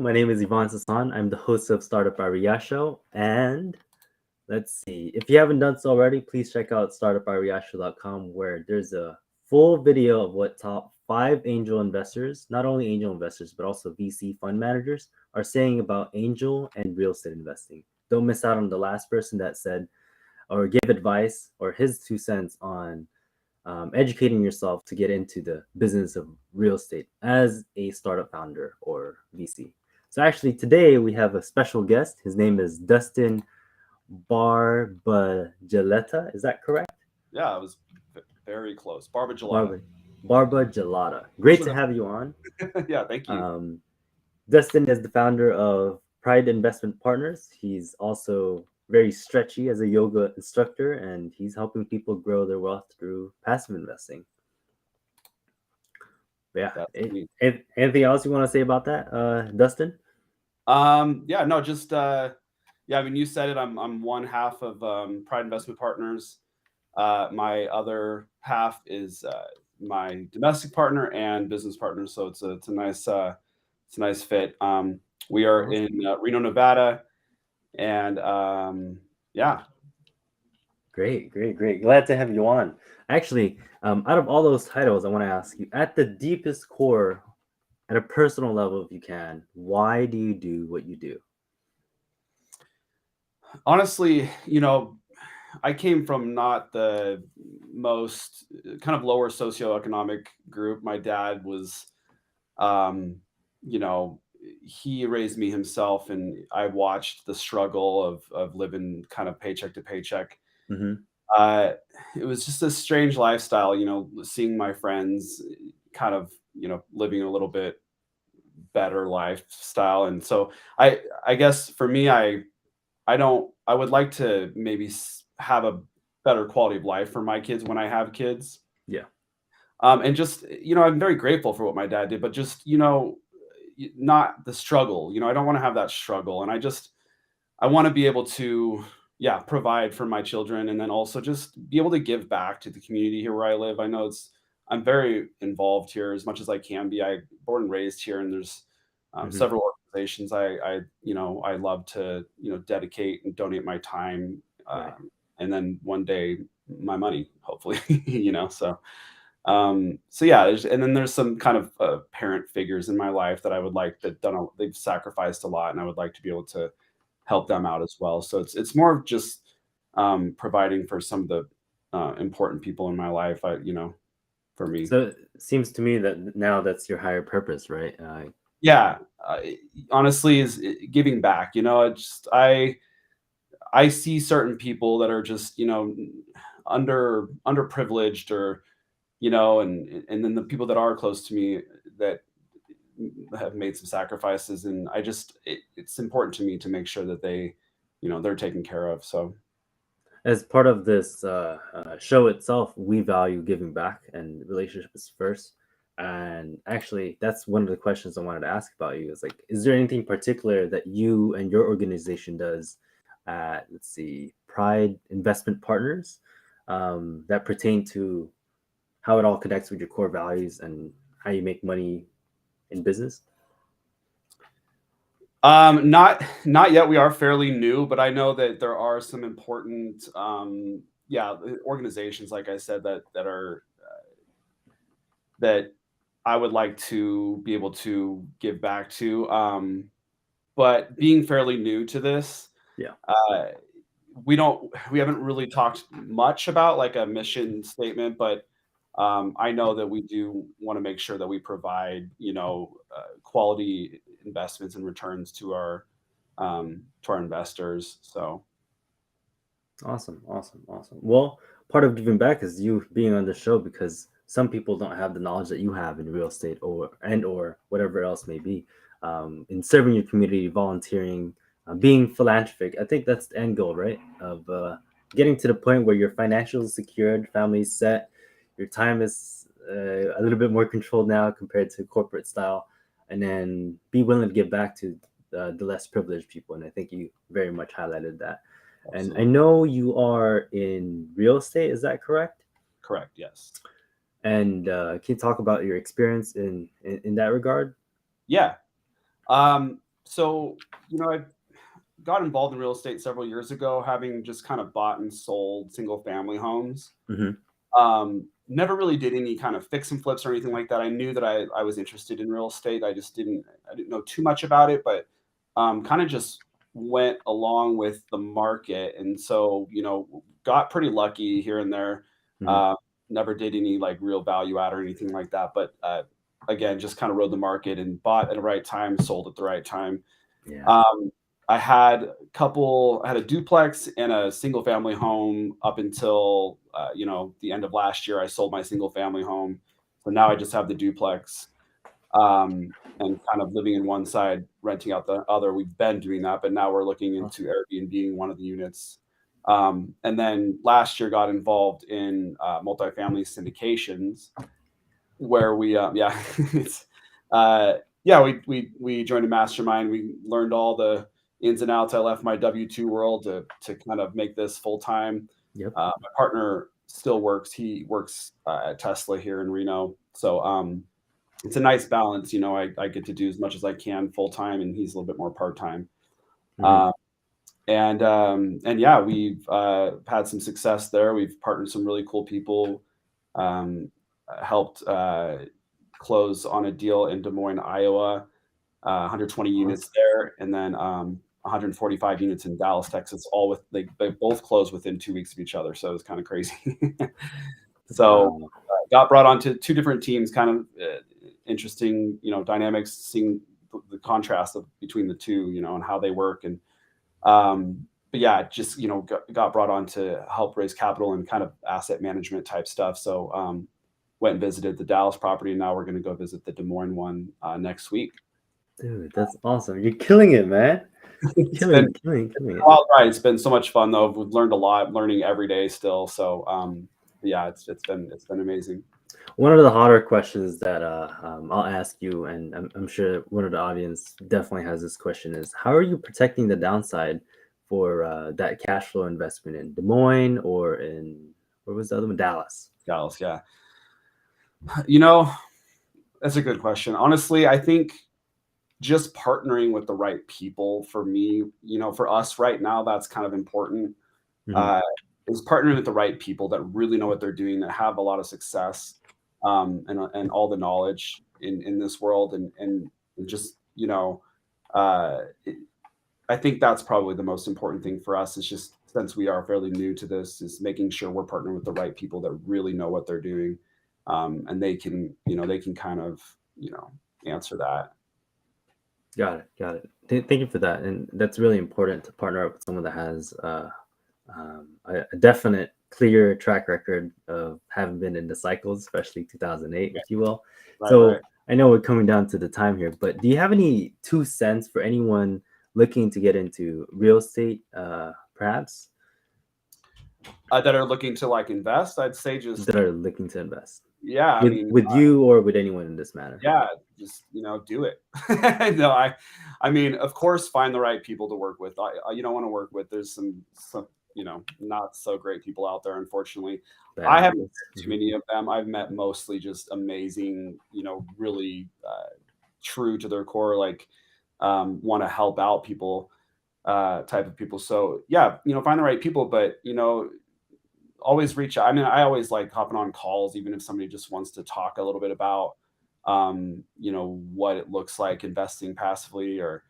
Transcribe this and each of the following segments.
My name is Ivan Sasan. I'm the host of Startup by Riyadh Show. And let's see, if you haven't done so already, please check out startupbyriyadhshow.com where there's a full video of what top five angel investors, not only angel investors, but also VC fund managers, are saying about angel and real estate investing. Don't miss out on the last person that said or give advice or his 2 cents on educating yourself to get into the business of real estate as a startup founder or VC. So actually today we have a special guest. His name is Dustin Barbagelata. Is that correct? Yeah, it was very close. Barbagelata. Barba Barbagelata. Great to have you on. Yeah, thank you. Um, Dustin is the founder of Pride Investment Partners. He's also very stretchy as a yoga instructor, and he's helping people grow their wealth through passive investing. Yeah. That's me. Anything else you want to say about that, Dustin? Yeah, no, just yeah, I mean you said it. I'm one half of Pride Investment Partners. My other half is my domestic partner and business partner. So it's a nice fit. We are Awesome. in Reno, Nevada, and yeah. Great. Glad to have you on. Actually, out of all those titles, I want to ask you, at the deepest core, at a personal level, if you can, why do you do what you do? Honestly, I came from not the most kind of lower socioeconomic group. My dad was, um, you know, he raised me himself, and I watched the struggle of living kind of paycheck to paycheck. Hmm. Uh, it was just a strange lifestyle, seeing my friends kind of, living a little bit better lifestyle, and so I guess for me, I would like to maybe have a better quality of life for my kids when I have kids. Yeah. And just, I'm very grateful for what my dad did, but just, not the struggle. I don't want to have that struggle. And I want to be able to, yeah, provide for my children and then also just be able to give back to the community here where I live. I'm very involved here as much as I can be. I born and raised here, and there's Hmm. several organizations I love to, dedicate and donate my time, Right. and then one day my money, hopefully, so yeah, and then there's some kind of parent figures in my life that I would like that they've sacrificed a lot, and I would like to be able to help them out as well. So it's more of just providing for some of the important people in my life. For me, So it seems to me that now that's your higher purpose, right? yeah, honestly, is giving back. I see certain people that are just underprivileged, or and then the people that are close to me that have made some sacrifices, and it's important to me to make sure that they're taken care of. So As part of this show itself, we value giving back and relationships first. And actually, that's one of the questions I wanted to ask about you. Is like, is there anything particular that you and your organization does at, let's see, Pride Investment Partners, that pertain to how it all connects with your core values and how you make money in business? not yet. We are fairly new, but I know that there are some important, yeah, organizations, like I said, that I would like to be able to give back to. But being fairly new to this, Yeah. uh, we haven't really talked much about like a mission statement, but I know that we do want to make sure that we provide, quality investments and returns to our investors. So Awesome. Well, part of giving back is you being on the show because some people don't have the knowledge that you have in real estate or whatever else may be. In serving your community, volunteering, being philanthropic. I think that's the end goal, right? Of getting to the point where you're financially secured, family's set, your time is a little bit more controlled now compared to corporate style, and then be willing to give back to the less privileged people. And I think you very much highlighted that. And I absolutely know you are in real estate, is that correct? correct. Yes. And can you talk about your experience in that regard? Yeah. So, I got involved in real estate several years ago, having just kind of bought and sold single family homes. Mm-hmm. Never really did any kind of fix and flips or anything like that. I knew that I was interested in real estate. I didn't know too much about it, but kind of just went along with the market. And so, got pretty lucky here and there. Mm-hmm. Uh, Never did any like real value add or anything like that. But again, just kind of rode the market and bought at the right time, sold at the right time. Yeah. Um, I had a duplex and a single family home up until the end of last year. I sold my single family home, so now I just have the duplex, and kind of living in one side, renting out the other. We've been doing that, but now we're looking into Airbnb one of the units. And then last year got involved in multifamily syndications, where we yeah it's yeah we joined a mastermind. We learned all the ins and outs. I left my W-2 world to kind of make this full time. Yep. My partner still works. He works at Tesla here in Reno, so it's a nice balance. I get to do as much as I can full time, and he's a little bit more part time. Mm-hmm. And yeah, we've had some success there. We've partnered some really cool people. Um, Helped close on a deal in Des Moines, Iowa, 120 units there, and then 145 units in Dallas, Texas. They both closed within 2 weeks of each other, so it was kind of crazy. So Wow. got brought onto two different teams, kind of interesting, dynamics, seeing the contrast between the two, and how they work. And but yeah, just got brought on to help raise capital and kind of asset management type stuff. So went and visited the Dallas property, and now we're going to go visit the Des Moines one next week. Dude, that's awesome. You're killing it, man. It's Killing been it. wild ride. It's been so much fun though. We've learned a lot, learning every day still. So yeah, it's been amazing. One of the hotter questions that I'll ask you, and I'm sure one of the audience definitely has this question, is how are you protecting the downside for that cash flow investment in Des Moines or in, where was the other one? Dallas. Dallas, yeah. That's a good question. Honestly, I think just partnering with the right people for me, for us right now, that's kind of important. Mm-hmm. Is partnering with the right people that really know what they're doing, that have a lot of success, and all the knowledge in this world, and just I think that's probably the most important thing for us. Is just, since we are fairly new to this, is making sure we're partnering with the right people that really know what they're doing, and they can kind of answer that. Got it. Thank you for that, and that's really important to partner up with someone that has a definite, clear track record of having been in the cycles, especially 2008, if you will. So Right. I know we're coming down to the time here, but do you have any 2 cents for anyone looking to get into real estate, perhaps? That are looking to like invest, I'd say just, That are looking to invest yeah, I mean, with you or with anyone in this matter? yeah, just do it. No, I mean, of course, find the right people to work with. You don't want to work with. There's some not so great people out there, unfortunately. Bad I haven't apples. met too many of them. I've met mostly just amazing, really true to their core, like want to help out people, type of people. So yeah, find the right people, but always reach out. I mean, I always like hopping on calls, even if somebody just wants to talk a little bit about, what it looks like investing passively, or,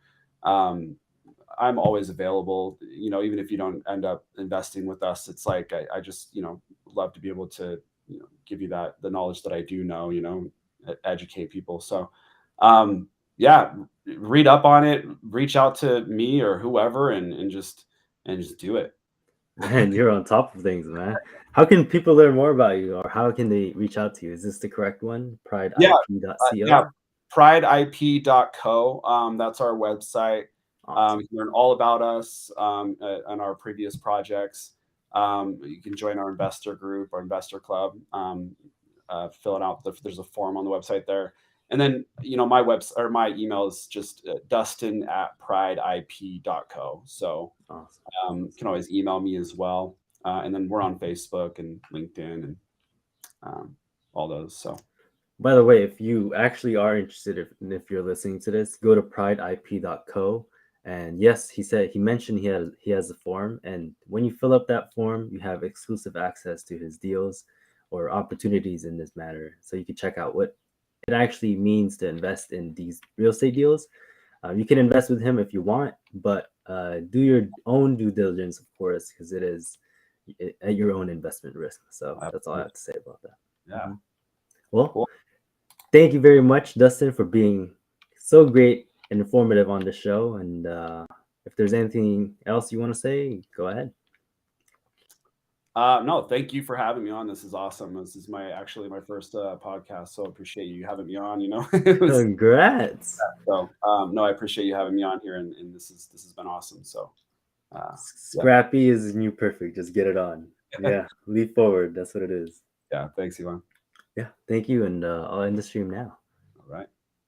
I'm always available, even if you don't end up investing with us. It's like, I just, love to be able to, give you the knowledge that I do know, educate people. So, yeah, read up on it, reach out to me or whoever, and just do it. Man, you're on top of things, man. How can people learn more about you, or how can they reach out to you? Is this the correct one? Yeah, prideip.co? yeah, prideip.co. That's our website. Awesome. You can learn all about us, on our previous projects. You can join our investor group, our investor club. Fill it out. There's a form on the website there. And then, my website or my email is just dustin@prideip.co. So Awesome. you can always email me as well. And then we're on Facebook and LinkedIn and all those. So By the way, if you actually are interested, if you're listening to this, go to prideip.co. And yes, he mentioned he has a form, and when you fill up that form, you have exclusive access to his deals or opportunities in this matter. So you can check out what it actually means to invest in these real estate deals. You can invest with him if you want, but do your own due diligence, of course, because it is at your own investment risk. So that's all I have to say about that. Yeah. Mhm. Well, Cool. thank you very much, Dustin, for being so great and informative on the show. And if there's anything else you want to say, go ahead. No, thank you for having me on. This is awesome. This is actually my first podcast, so I appreciate you having me on. It was Congrats. so. No, I appreciate you having me on here, and this has been awesome. So, yeah, Scrappy is new perfect. Just get it on. Yeah, leap forward. That's what it is. yeah. Thanks, Ivan. Yeah, thank you. And I'll end the stream now.